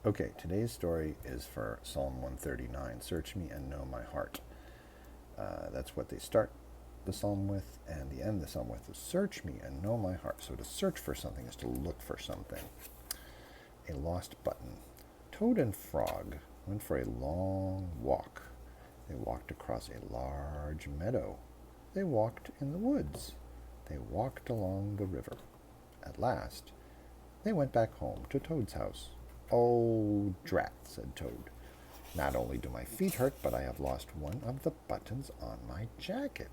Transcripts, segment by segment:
Okay, today's story is for Psalm 139. Search me and know my heart. That's what they start the psalm with, and the end of the psalm with is search me and know my heart. So to search for something is to look for something. A lost button. Toad and Frog went for a long walk. They walked across a large meadow. They walked in the woods. They walked along the river. At last, they went back home to Toad's house. "Oh, drat," said Toad. "Not only do my feet hurt, but I have lost one of the buttons on my jacket."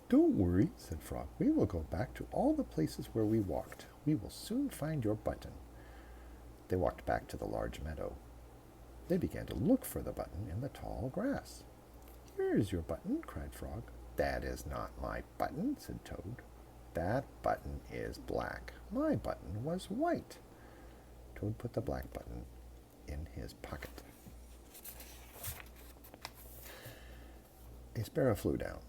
"Don't worry," said Frog. "We will go back to all the places where we walked. We will soon find your button." They walked back to the large meadow. They began to look for the button in the tall grass. "Here is your button," cried Frog. "That is not my button," said Toad. "That button is black. My button was white." Toad put the black button in his pocket. A sparrow flew down.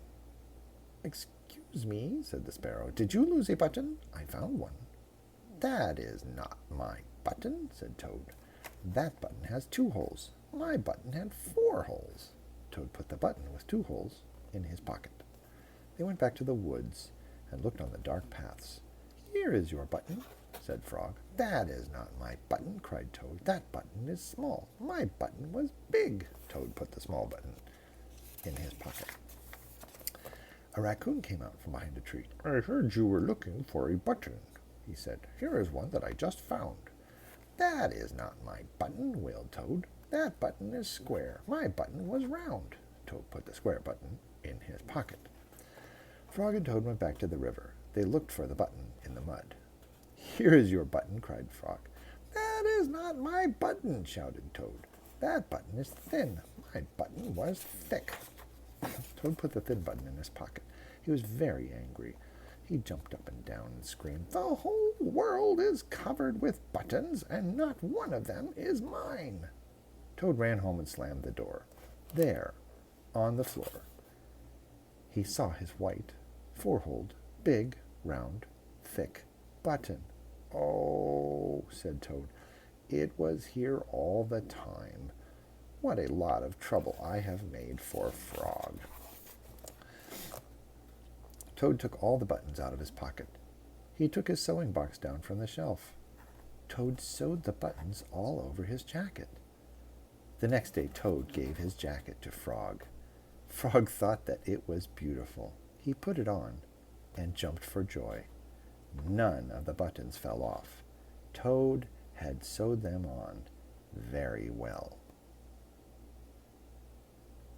"Excuse me," said the sparrow. "Did you lose a button?" "I found one." "That is not my button," said Toad. "That button has 2 holes. My button had 4 holes." Toad put the button with 2 holes in his pocket. They went back to the woods and looked on the dark paths. "Here is your button," said Frog. "That is not my button," cried Toad. "That button is small. My button was big." Toad put the small button in his pocket. A raccoon came out from behind a tree. "I heard you were looking for a button," he said. "Here is one that I just found." "That is not my button," wailed Toad. "That button is square. My button was round." Toad put the square button in his pocket. Frog and Toad went back to the river. They looked for the button in the mud. "Here is your button," cried Frog. "That is not my button," shouted Toad. "That button is thin. My button was thick." Toad put the thin button in his pocket. He was very angry. He jumped up and down and screamed, "The whole world is covered with buttons, and not one of them is mine." Toad ran home and slammed the door. There, on the floor, he saw his white, 4-holed, big, round, thick button. "Oh," said Toad, "it was here all the time. What a lot of trouble I have made for Frog." Toad took all the buttons out of his pocket. He took his sewing box down from the shelf. Toad sewed the buttons all over his jacket. The next day Toad gave his jacket to Frog. Frog thought that it was beautiful. He put it on and jumped for joy. None of the buttons fell off. Toad had sewed them on very well.